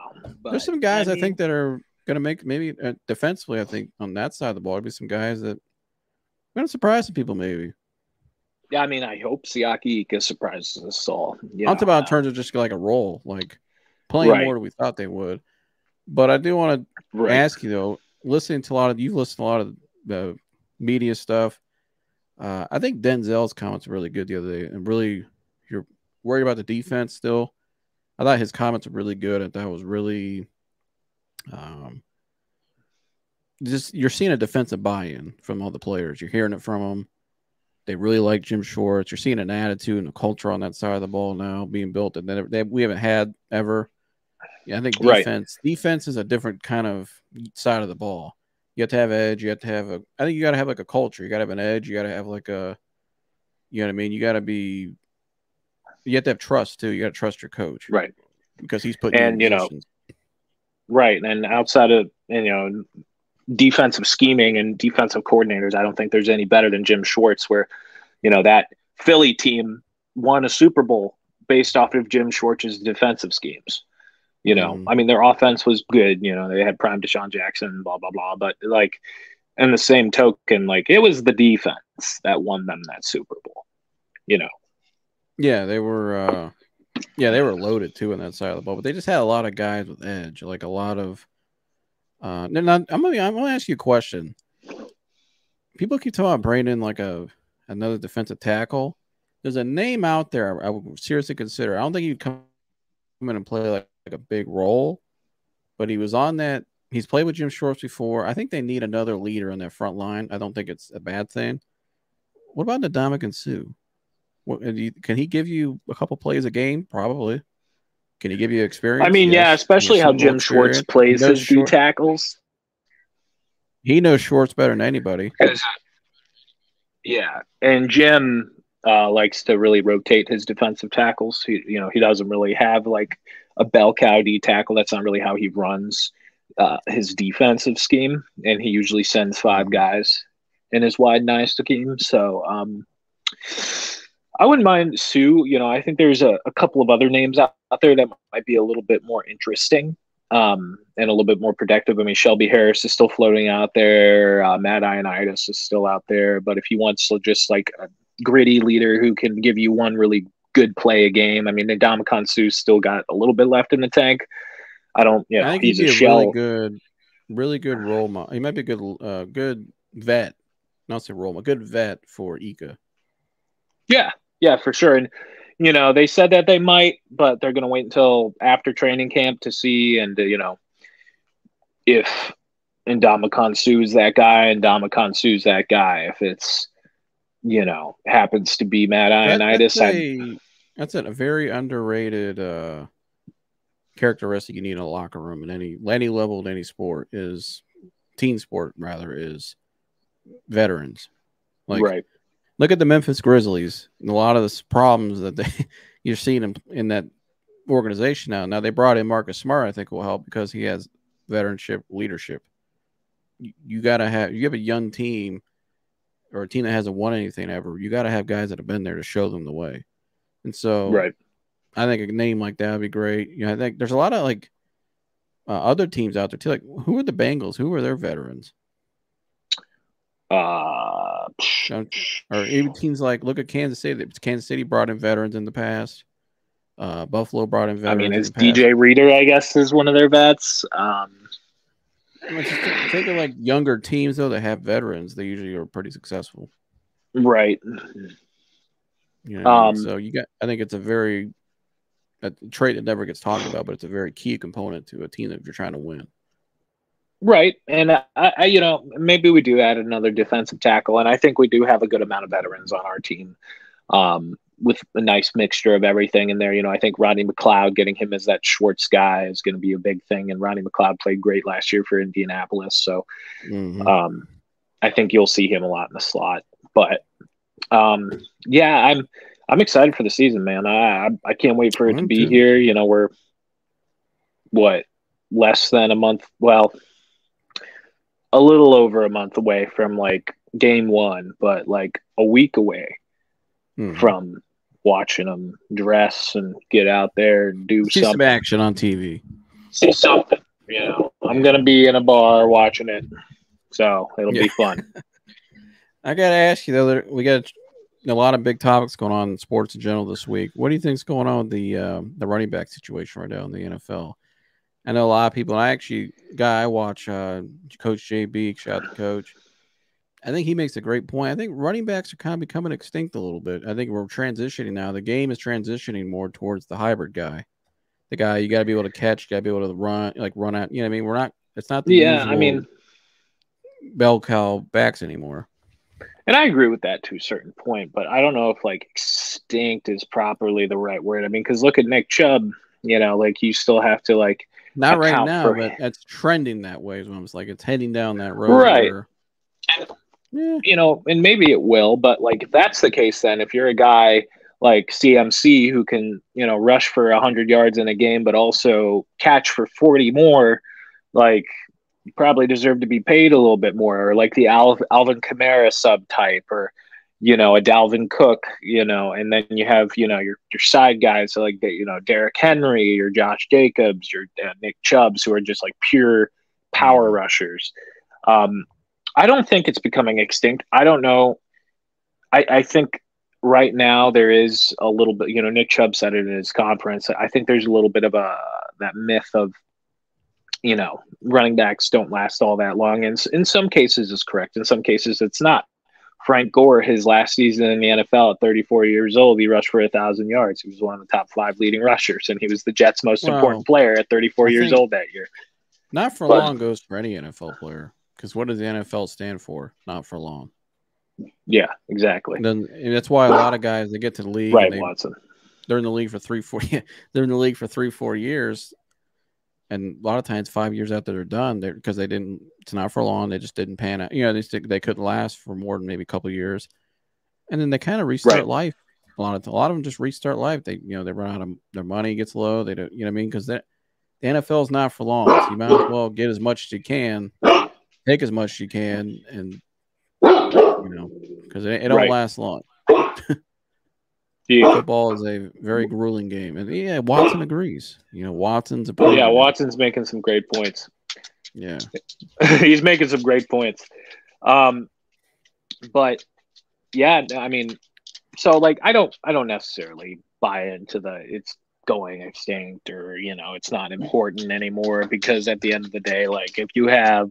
there's some guys I think that are going to make maybe defensively. I think on that side of the ball, there'll be some guys that are going to surprise some people. Maybe. Yeah, I mean, I hope Siaki Ika surprises us all. I'm talking about in terms of just like a role, like playing more than we thought they would. But I do want to ask you though, you've listened to a lot of the media stuff. I think Denzel's comments were really good the other day, and really, you're worried about the defense still. I thought his comments were really good. I thought it was really, just you're seeing a defensive buy-in from all the players. You're hearing it from them. They really like Jim Schwartz. You're seeing an attitude and a culture on that side of the ball now being built that we haven't had ever. Yeah, I think defense is a different kind of side of the ball. You have to have edge. You have to have I think you got to have like a culture. You got to have an edge. You got to have like you know what I mean? You have to have trust too. You got to trust your coach. Right. Because he's putting you in positions. Right. And outside of, defensive scheming and defensive coordinators, I don't think there's any better than Jim Schwartz, where, that Philly team won a Super Bowl based off of Jim Schwartz's defensive schemes. I mean, their offense was good. They had prime Deshaun Jackson, blah, blah, blah. But like, in the same token, like, it was the defense that won them that Super Bowl, Yeah, they were loaded too on that side of the ball, but they just had a lot of guys with edge, like a lot of. I'm gonna ask you a question. People keep talking about Brandon like another defensive tackle. There's a name out there I would seriously consider. I don't think he'd come in and play like a big role, but he was on that. He's played with Jim Schwartz before. I think they need another leader on that front line. I don't think it's a bad thing. What about Ndamukong Suh? Can he give you a couple plays a game? Probably. Can he give you experience? I mean, yeah, especially how Jim Schwartz plays his D tackles. He knows Schwartz better than anybody. Yeah, and Jim likes to really rotate his defensive tackles. He doesn't really have like a bell cow D tackle. That's not really how he runs his defensive scheme, and he usually sends 5 guys in his wide nine scheme. So I wouldn't mind Sue. I think there's a couple of other names out there that might be a little bit more interesting and a little bit more protective. I mean, Shelby Harris is still floating out there. Matt Ioannidis is still out there. But if he wants to just like a gritty leader who can give you one really good play a game, I mean, Ndamukong Suh's still got a little bit left in the tank. I think he's a shell. Really good role model. He might be a good vet. Not say role model, good vet for Ika. Yeah, for sure. And, they said that they might, but they're going to wait until after training camp to see. And, if Ndamukong Suh's that guy, Ndamukong Suh's that guy. If it's, happens to be Matt Ioannidis. That's a very underrated characteristic you need in a locker room in any level in any sport is team sport rather is veterans. Like, right. Look at the Memphis Grizzlies and a lot of the problems that you're seeing in that organization now. Now they brought in Marcus Smart, I think will help because he has veteranship leadership. you have a young team or a team that hasn't won anything ever. You got to have guys that have been there to show them the way. And so, Right. I think a name like that would be great. I think there's a lot of like other teams out there too. Like, who are the Bengals? Who are their veterans? Or even teams like, look at Kansas City. Kansas City brought in veterans in the past. Buffalo brought in veterans. I mean, it's DJ Reader, I guess, is one of their vets. Just think of like younger teams though that have veterans. They usually are pretty successful. Right. So I think it's a trait that never gets talked about, but it's a very key component to a team if you're trying to win. Right. And I maybe we do add another defensive tackle, and I think we do have a good amount of veterans on our team, with a nice mixture of everything in there. I think Rodney McLeod, getting him as that Schwartz guy is going to be a big thing. And Rodney McLeod played great last year for Indianapolis. So, I think you'll see him a lot in the slot, but, yeah, I'm excited for the season, man. I can't wait for it to be here. We're less than a month. Well, a little over a month away from like game one, but like a week away from watching them dress and get out there and do some action on TV. See something, I'm going to be in a bar watching it. So it'll be fun. I got to ask you though, we got a lot of big topics going on in sports in general this week. What do you think is going on with the running back situation right now in the NFL? I know a lot of people. I watch Coach JB. Shout out to Coach. I think he makes a great point. I think running backs are kind of becoming extinct a little bit. I think we're transitioning now. The game is transitioning more towards the hybrid guy. The guy you got to be able to catch, got to be able to run out. You know what I mean? We're not. It's not the usual bell cow backs anymore. And I agree with that to a certain point, but I don't know if like extinct is properly the right word. I mean, because look at Nick Chubb. Like you still have to like. Not right now, but it's trending that way. Is what I'm like. It's heading down that road. Right. And maybe it will, but like if that's the case, then if you're a guy like CMC who can, rush for 100 yards in a game, but also catch for 40 more, like you probably deserve to be paid a little bit more, or like the Alvin Kamara subtype, or a Dalvin Cook, and then you have, your side guys, so like, Derrick Henry, your Josh Jacobs, your Nick Chubbs, who are just like pure power rushers. I don't think it's becoming extinct. I don't know. I think right now there is a little bit, Nick Chubb said it in his conference. I think there's a little bit of that myth of, running backs don't last all that long. And in some cases it's correct. In some cases it's not. Frank Gore, his last season in the NFL at 34 years old, he rushed for 1,000 yards. He was one of the top 5 leading rushers, and he was the Jets' most important player at 34 years old that year. Not for long goes for any NFL player, because what does the NFL stand for? Not for long. Yeah, exactly. And that's why a lot of guys, they get to the league. Right, Watson. They're in the league for 3-4 years. And a lot of times 5 years after they're done, because it's not for long. They just didn't pan out. They couldn't last for more than maybe a couple of years. And then they kind of restart life. A lot of them just restart life. They run out of their money, gets low. They don't, I mean, because the NFL is not for long. So you might as well get as much as you can, take as much as you can, and because it don't last long. Yeah. Football is a very grueling game, and Watson agrees. Watson's Watson's making some great points. Yeah, he's making some great points. But yeah, I mean, so like I don't necessarily buy into it's going extinct or it's not important anymore, because at the end of the day, like if you have,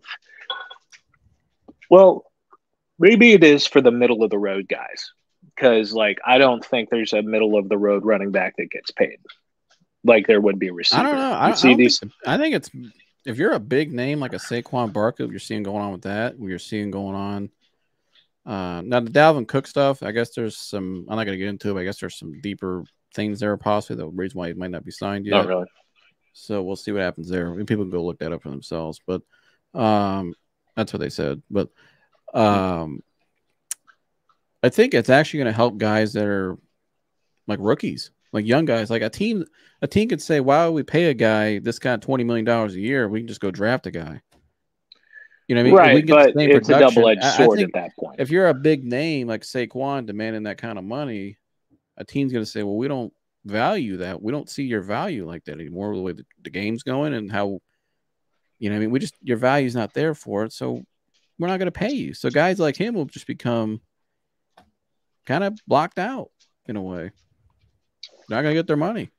maybe it is for the middle of the road guys. Because, like, I don't think there's a middle-of-the-road running back that gets paid like there would be a receiver. I don't know. I think it's if you're a big name like a Saquon Barkley, you're seeing going on with that. You're seeing going on. Now, the Dalvin Cook stuff, I guess there's some – I'm not going to get into it, but I guess there's some deeper things there possibly. The reason why he might not be signed yet. Not really. So we'll see what happens there. I mean, people can go look that up for themselves. But that's what they said. But I think it's actually going to help guys that are like rookies, like young guys. Like a team could say, "Why would we pay a guy this kind of $20 million a year? We can just go draft a guy." You know what I mean? If we Right, can get the but same it's a production, double-edged I sword think at that point. if you're a big name like Saquon demanding that kind of money, a team's going to say, well, we don't value that. We don't see your value like that anymore, the way the game's going and how, you know what I mean? Your value's not there for it, so we're not going to pay you. So guys like him will just become kind of blocked out in a way. They're not going to get their money.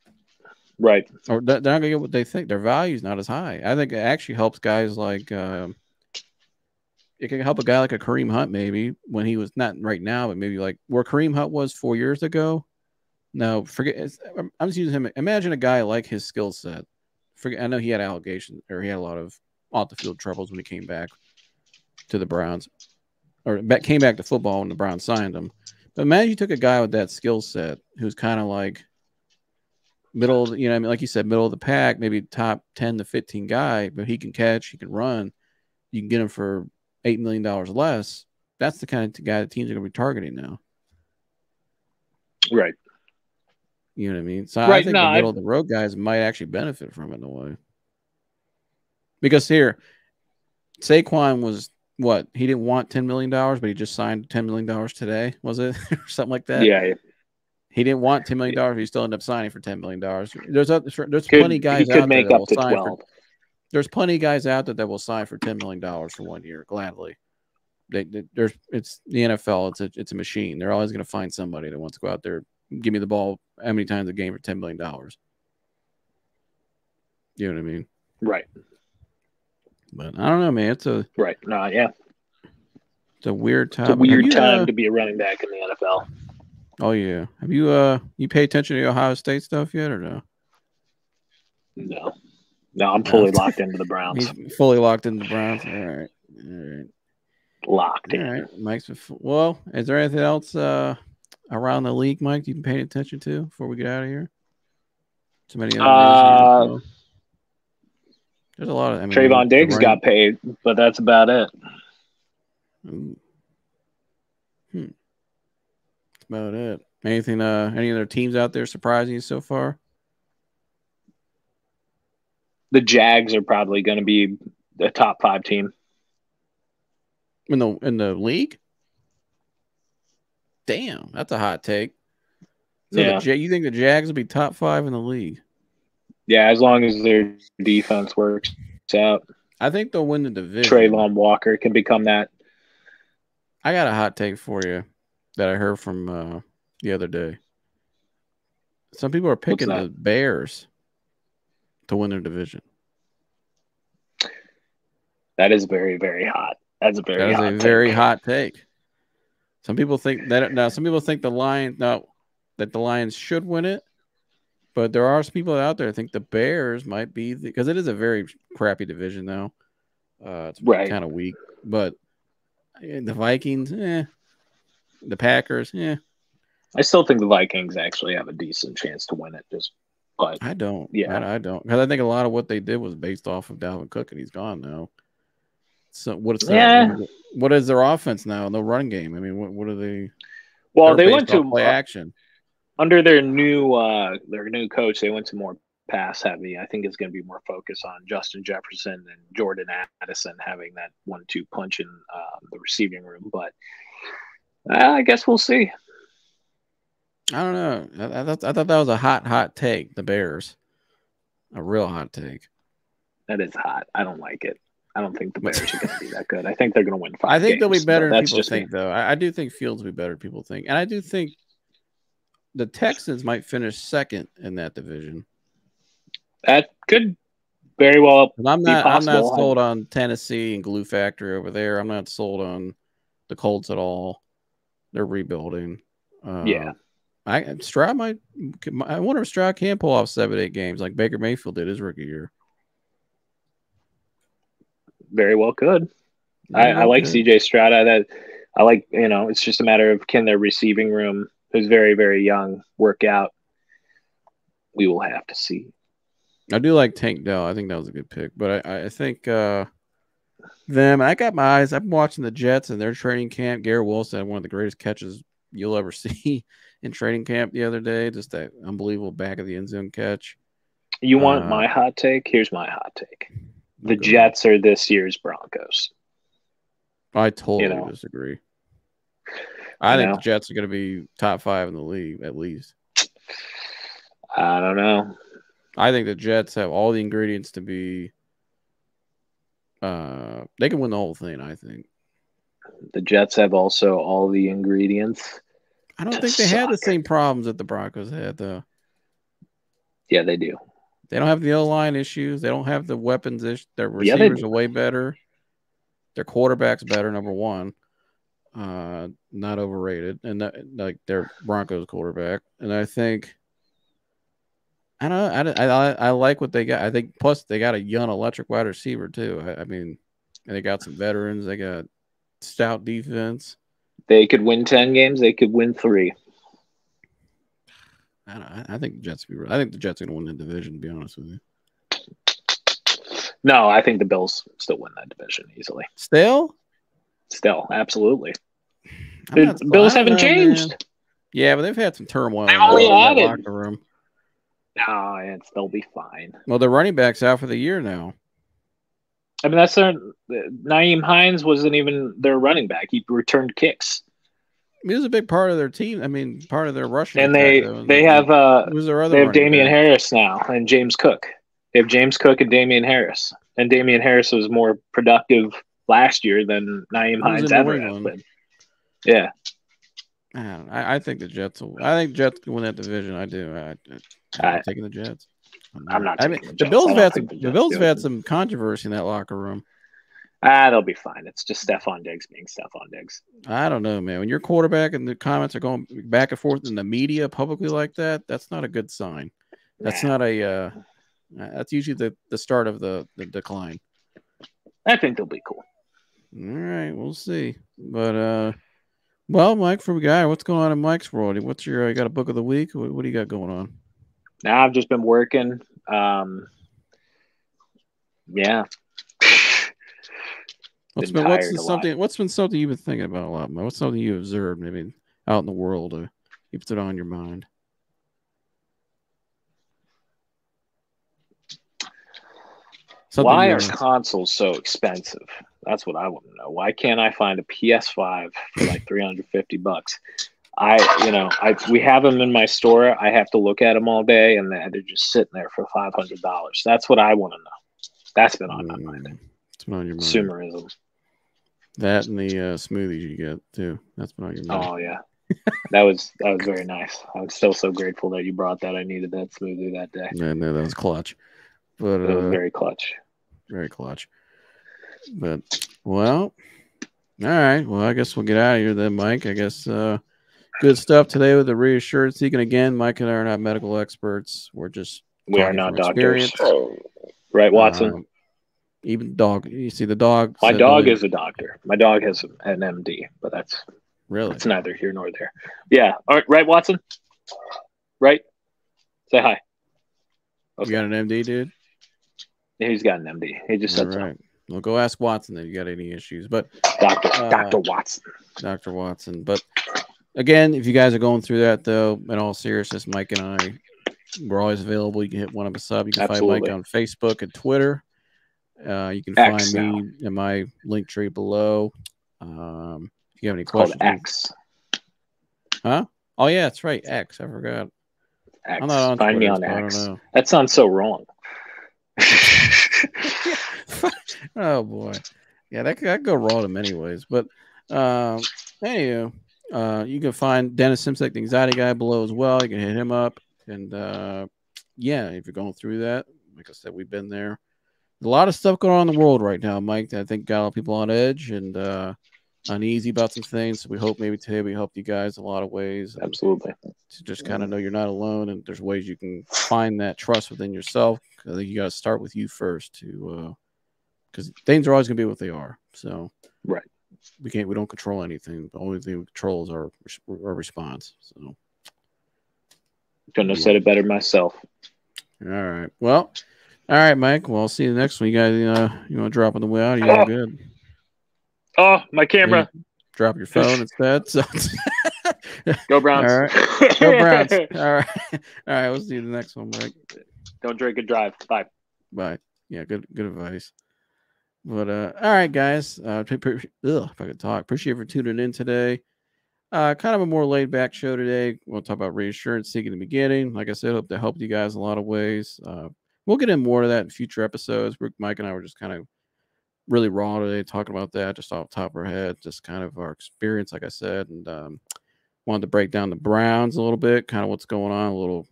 Right. Or they're not going to get what they think. Their value's not as high. I think it actually helps guys like it can help a guy like a Kareem Hunt maybe when he was not right now, but maybe like where Kareem Hunt was 4 years ago. No, forget. I'm just using him. Imagine a guy like his skill set. I know he had allegations or he had a lot of off the field troubles when he came back to the Browns or came back to football when the Browns signed him. But imagine you took a guy with that skill set who's kind of like middle, you know, I mean, like you said, middle of the pack, maybe top 10 to 15 guy, but he can catch, he can run. You can get him for $8 million less. That's the kind of guy the teams are going to be targeting now. Right. You know what I mean? So Right, I think the middle of the road guys might actually benefit from it in a way. Because here, Saquon was what? He didn't want $10 million, but he just signed $10 million today, was it? Or something like that? Yeah. He didn't want $10 million, but he still ended up signing for $10 million. There's plenty of guys out there that will sign for. There's plenty of guys out there that will sign for $10 million for 1 year, gladly. It's the NFL. It's a machine. They're always going to find somebody that wants to go out there, give me the ball how many times a game for $10 million. You know what I mean? Right. But I don't know, man. It's a right. No, yeah. It's a weird time. It's a weird time to be a running back in the NFL. Oh yeah. Have you pay attention to the Ohio State stuff yet or no? No. No, I'm fully locked into the Browns. He's fully locked into the Browns. All right. Locked in. All right. Mike's well, is there anything else around the league, Mike, you've been paying attention to before we get out of here? Too many other news. There's a lot of Trayvon Diggs got paid, but that's about it. That's about it. Anything any other teams out there surprising you so far? The Jags are probably going to be a top 5 team in the league. Damn, that's a hot take. So yeah. You think the Jags will be top 5 in the league? Yeah, as long as their defense works out. I think they'll win the division. Trayvon Walker can become that. I got a hot take for you that I heard from the other day. Some people are picking the Bears to win their division. That is very, very hot. That's a very hot take. Some people think that now. Some people think the Lions should win it, but there are some people out there that think the Bears might be because it is a very crappy division now. It's kind of weak, but the Vikings, the Packers, I still think the Vikings actually have a decent chance to win it. But I don't. Yeah, I don't because I think a lot of what they did was based off of Dalvin Cook, and he's gone now. So what is their offense now? No running game. I mean, what are they? Well, they went to play action under their new coach. They went to more pass heavy. I think it's going to be more focused on Justin Jefferson and Jordan Addison having that 1-2 punch in the receiving room. But I guess we'll see. I don't know. I thought that was a hot take. The Bears, a real hot take. That is hot. I don't like it. I don't think the Bears are going to be that good. I think they're going to win 5 I think games, they'll be better than people think, though. I do think Fields will be better than people think. And I do think the Texans might finish second in that division. That could very well I'm not sold on Tennessee and Glue Factory over there. I'm not sold on the Colts at all. They're rebuilding. Stroud might. I wonder if Stroud can pull off 7-8 games like Baker Mayfield did his rookie year. Very well could. I like CJ Stroud. I like, it's just a matter of can their receiving room, who's very, very young, work out. We will have to see. I do like Tank Dell. I think that was a good pick. But I think them, I got my eyes. I'm watching the Jets and their training camp. Garrett Wilson had one of the greatest catches you'll ever see in training camp the other day. Just that unbelievable back of the end zone catch. You want my hot take? Here's my hot take. The Jets are this year's Broncos. I totally disagree. I think the Jets are going to be top 5 in the league at least. I don't know. I think the Jets have all the ingredients to be. They can win the whole thing. I think the Jets have also all the ingredients. I don't think they had the same problems that the Broncos had, though. Yeah, they do. They don't have the O-line issues. They don't have the weapons issues. Their receivers are way better. Their quarterback's better, number one. Not overrated. And like their Broncos quarterback. And I think I like what they got. I think plus they got a young electric wide receiver too. I mean, and they got some veterans. They got stout defense. They could win 10 games. They could win 3. I think the Jets. I think the Jets are going to win the division. To be honest with you. No, I think the Bills still win that division easily. Still, absolutely. The Bills haven't changed. Man. Yeah, but they've had some turmoil in the locker room. No, they'll be fine. Well, the running back's out for the year now. I mean, Nyheim Hines wasn't even their running back. He returned kicks. He was a big part of their team. I mean, part of their rushing. And attack, they have Damian Harris now and James Cook. They have James Cook and Damian Harris. And Damian Harris was more productive last year than Nyheim Hines ever has been. Yeah. I think the Jets will. I think Jets can win that division. I do. I'm taking the Jets. I'm not. The Bills have had some controversy in that locker room. They'll be fine. It's just Stephon Diggs being Stephon Diggs. I don't know, man. When your quarterback and the comments are going back and forth in the media publicly like that, that's not a good sign. That's not a. That's usually the start of the decline. I think they'll be cool. All right, we'll see. But well, Mike, for a guy, what's going on in Mike's world? What's your? You got a book of the week? What do you got going on? Now I've just been working. Yeah. What's been something you've been thinking about a lot, man? What's something you observed maybe out in the world keeps it on your mind? Why are consoles so expensive? That's what I want to know. Why can't I find a PS5 for like $350? We have them in my store. I have to look at them all day, and they're just sitting there for $500. That's what I want to know. That's been on my mind. It's been on your mind. Consumerism. That and the smoothies you get too. That's been on your mind. Oh yeah, that was very nice. I'm still so grateful that you brought that. I needed that smoothie that day. Yeah, no, that was clutch. But it was very clutch. Very clutch. But all right. Well, I guess we'll get out of here then, Mike. I guess good stuff today with the Reassurance. Seeking again, Mike and I are not medical experts. We are not doctors. Right, Watson? Even dog. You see the dog. My dog is a doctor. My dog has an MD, but that's neither here nor there. Yeah. All right, right, Watson? Right? Say hi. Okay. You got an MD, dude? Yeah, he's got an MD. He just said so. Well, go ask Watson if you got any issues. But Dr. Watson. Dr. Watson. But again, if you guys are going through that, though, in all seriousness, Mike and we're always available. You can hit one of us up. You can find Mike on Facebook and Twitter. You can find me in my link tree below. If you have any questions. X. Huh? Oh, yeah, that's right. X. I forgot. X. I'm not on Find Twitter, me on X. I don't know. That sounds so wrong. Oh, boy. Yeah, that could go wrong in many ways. But anyway, you can find Dennis Simsek, the anxiety guy, below as well. You can hit him up. And, if you're going through that, like I said, we've been there. A lot of stuff going on in the world right now, Mike, that I think got a lot of people on edge and uneasy about some things. So we hope maybe today we helped you guys in a lot of ways. Absolutely. To just kind of know you're not alone and there's ways you can find that trust within yourself. I think you got to start with you first because things are always going to be what they are. So right. We don't control anything. The only thing we control is our response. So couldn't have said it better myself. All right. Well, all right, Mike. Well, I'll see you next one. You guys, you want to drop on the way out? You all good? Oh, my camera. Drop your phone instead. So. Go Browns. All right. Go Browns. All right. All right. We'll see you the next one, Mike. Don't drink and drive. Bye. Bye. Yeah, good advice. But all right, guys. If I could talk, appreciate you for tuning in today. Kind of a more laid back show today. We'll talk about reassurance seeking in the beginning. Like I said, hope to help you guys in a lot of ways. We'll get in more of that in future episodes. Mike and I were just kind of really raw today, talking about that just off the top of our head, just kind of our experience, like I said, and wanted to break down the Browns a little bit, kind of what's going on, a little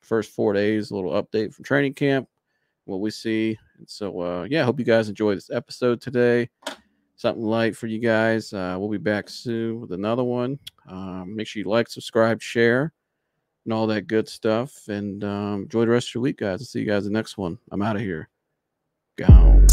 first 4 days, a little update from training camp, what we see. And so, yeah, hope you guys enjoyed this episode today. Something light for you guys. We'll be back soon with another one. Make sure you like, subscribe, share, and all that good stuff. And enjoy the rest of your week, guys. I'll see you guys in the next one. I'm out of here. Gone.